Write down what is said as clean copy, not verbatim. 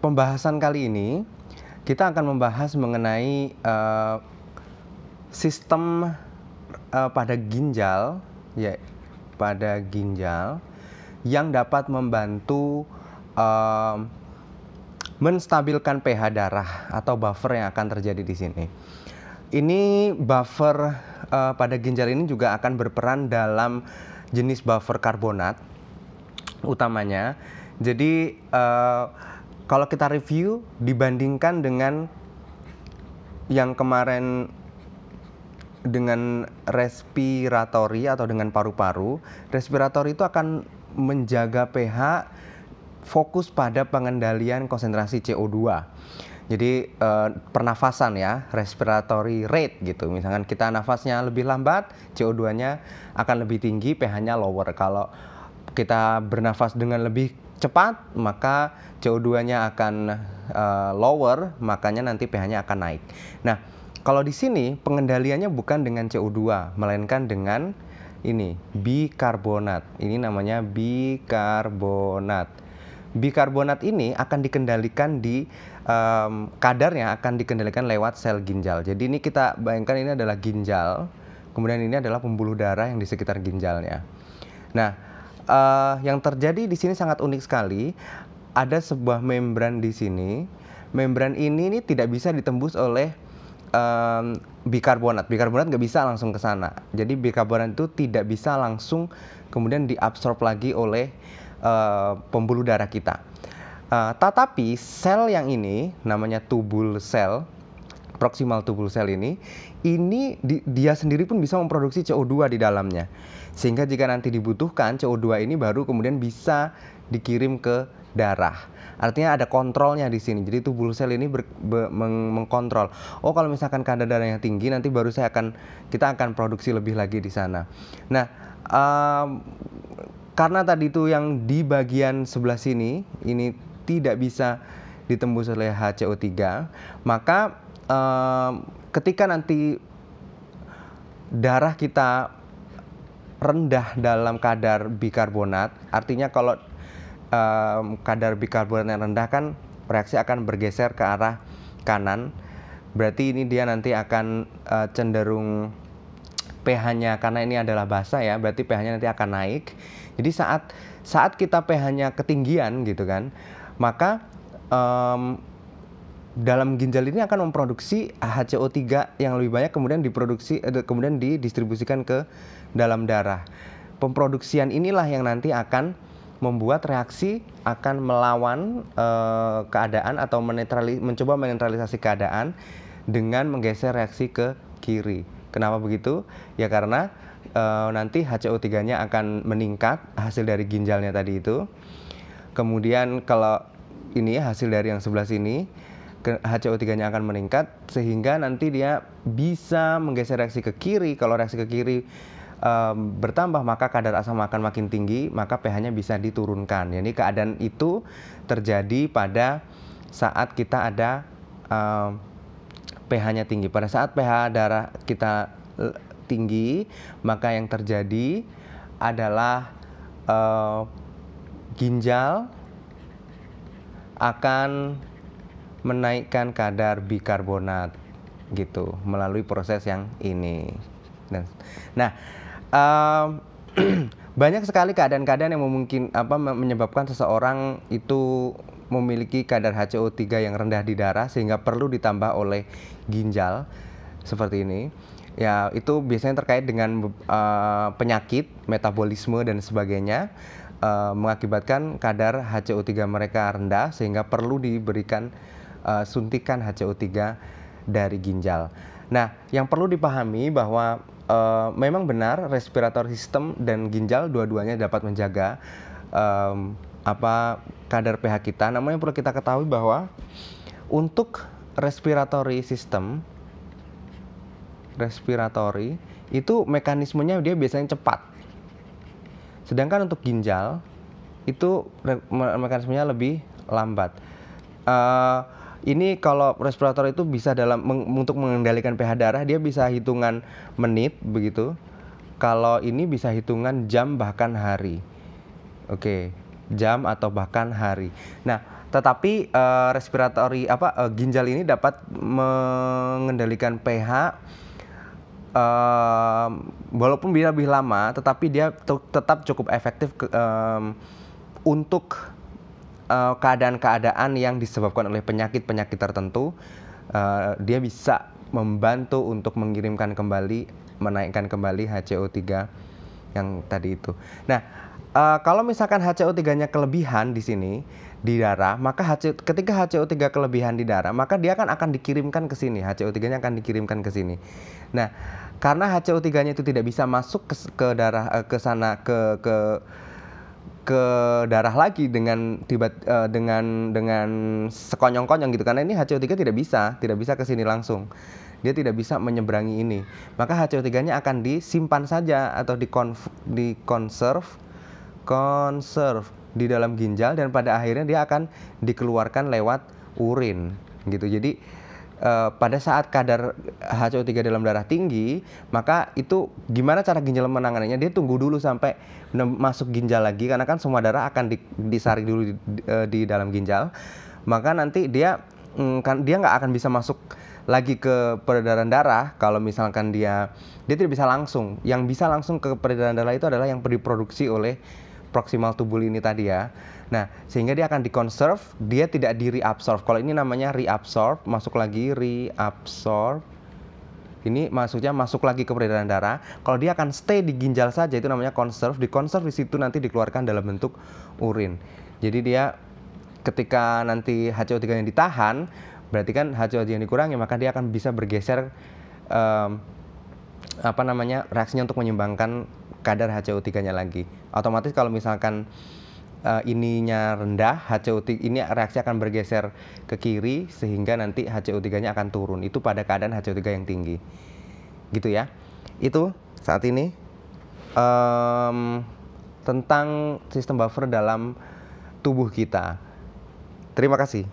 pembahasan kali ini kita akan membahas mengenai sistem pada ginjal, ya, pada ginjal yang dapat membantu menstabilkan pH darah atau buffer yang akan terjadi di sini. Ini buffer pada ginjal ini juga akan berperan dalam jenis buffer karbonat utamanya. Jadi kalau kita review dibandingkan dengan yang kemarin dengan respiratory atau dengan paru-paru, respiratory itu akan menjaga pH fokus pada pengendalian konsentrasi CO2. Jadi pernafasan ya, respiratory rate gitu. Misalkan kita nafasnya lebih lambat, CO2-nya akan lebih tinggi, pH-nya lower. Kalau kita bernafas dengan lebih cepat, maka CO2-nya akan lower, makanya nanti pH-nya akan naik. Nah, kalau di sini pengendaliannya bukan dengan CO2, melainkan dengan ini, bikarbonat. Ini namanya bikarbonat. Bikarbonat ini akan dikendalikan di kadarnya akan dikendalikan lewat sel ginjal. Jadi ini kita bayangkan ini adalah ginjal, kemudian ini adalah pembuluh darah yang di sekitar ginjalnya. Nah, yang terjadi di sini sangat unik sekali. Ada sebuah membran di sini. Membran ini tidak bisa ditembus oleh bikarbonat. Bikarbonat nggak bisa langsung ke sana. Jadi bikarbonat itu tidak bisa langsung kemudian diabsorb lagi oleh pembuluh darah kita. Tetapi sel yang ini namanya tubul sel, proximal tubul sel ini dia sendiri pun bisa memproduksi CO2 di dalamnya. Sehingga jika nanti dibutuhkan, CO2 ini baru kemudian bisa dikirim ke darah. Artinya ada kontrolnya di sini. Jadi tubul sel ini mengkontrol. Oh, kalau misalkan kadar darahnya tinggi, nanti baru kita akan produksi lebih lagi di sana. Nah, karena tadi itu yang di bagian sebelah sini ini tidak bisa ditembus oleh HCO3, maka ketika nanti darah kita rendah dalam kadar bikarbonat, artinya kalau kadar bikarbonat yang rendah kan reaksi akan bergeser ke arah kanan, berarti ini dia nanti akan cenderung pH-nya, karena ini adalah basa ya, berarti pH-nya nanti akan naik. Jadi saat kita pH-nya ketinggian gitu kan, maka dalam ginjal ini akan memproduksi HCO3 yang lebih banyak, kemudian didistribusikan ke dalam darah. Pemproduksian inilah yang nanti akan membuat reaksi akan melawan keadaan atau mencoba menetralisasi keadaan dengan menggeser reaksi ke kiri. Kenapa begitu? Ya karena nanti HCO3-nya akan meningkat hasil dari ginjalnya tadi itu. Kemudian kalau ini hasil dari yang sebelah sini, HCO3-nya akan meningkat sehingga nanti dia bisa menggeser reaksi ke kiri. Kalau reaksi ke kiri bertambah, maka kadar asam akan makin tinggi, maka pH-nya bisa diturunkan. Jadi keadaan itu terjadi pada saat kita ada pH-nya tinggi. Pada saat pH darah kita tinggi, maka yang terjadi adalah ginjal akan menaikkan kadar bikarbonat gitu melalui proses yang ini. Nah, banyak sekali keadaan-keadaan yang menyebabkan seseorang itu memiliki kadar HCO3 yang rendah di darah sehingga perlu ditambah oleh ginjal seperti ini. Ya, itu biasanya terkait dengan penyakit, metabolisme dan sebagainya, mengakibatkan kadar HCO3 mereka rendah sehingga perlu diberikan suntikan HCO3 dari ginjal. Nah, yang perlu dipahami bahwa memang benar respiratory system dan ginjal dua-duanya dapat menjaga kadar pH kita. Namun yang perlu kita ketahui bahwa untuk respiratory system, itu mekanismenya dia biasanya cepat. Sedangkan untuk ginjal itu mekanismenya lebih lambat. Ini kalau respirator itu bisa untuk mengendalikan pH darah dia bisa hitungan menit begitu. Kalau ini bisa hitungan jam bahkan hari. Oke, jam atau bahkan hari. Nah, Tetapi ginjal ini dapat mengendalikan pH walaupun dia lebih lama, tetapi dia tetap cukup efektif untuk keadaan-keadaan yang disebabkan oleh penyakit-penyakit tertentu. Dia bisa membantu untuk mengirimkan kembali, menaikkan kembali HCO3 yang tadi itu. Nah, kalau misalkan HCO3-nya kelebihan di sini di darah, maka ketika HCO3 kelebihan di darah, maka dia akan dikirimkan ke sini. HCO3-nya akan dikirimkan ke sini. Nah, karena HCO3-nya itu tidak bisa masuk ke darah, ke sana, ke darah lagi dengan dengan sekonyong-konyong gitu, karena ini HCO3 tidak bisa ke sini langsung. Dia tidak bisa menyeberangi ini. Maka HCO3-nya akan disimpan saja atau dikonserv di dalam ginjal, dan pada akhirnya dia akan dikeluarkan lewat urin gitu. Jadi pada saat kadar HCO3 dalam darah tinggi, maka itu gimana cara ginjal menanganinya? Dia tunggu dulu sampai masuk ginjal lagi, karena kan semua darah akan disaring dulu di dalam ginjal. Maka nanti dia nggak akan bisa masuk lagi ke peredaran darah kalau misalkan dia tidak bisa langsung. Yang bisa langsung ke peredaran darah itu adalah yang diproduksi oleh proximal tubule ini tadi ya. Nah, sehingga dia akan dikonserv, dia tidak di-reabsorb. Kalau ini namanya reabsorb, masuk lagi, reabsorb. Ini maksudnya masuk lagi ke peredaran darah. Kalau dia akan stay di ginjal saja, itu namanya conserve. Dikonserv di situ nanti dikeluarkan dalam bentuk urin. Jadi dia ketika nanti HCO3-nya ditahan, berarti kan HCO3 yang dikurangi, maka dia akan bisa bergeser reaksinya untuk menyeimbangkan kadar HCO3-nya lagi. Otomatis kalau misalkan ininya rendah, HCO3 ini reaksi akan bergeser ke kiri sehingga nanti HCO3-nya akan turun. Itu pada keadaan HCO3 yang tinggi. Gitu ya. Itu saat ini tentang sistem buffer dalam tubuh kita. Terima kasih.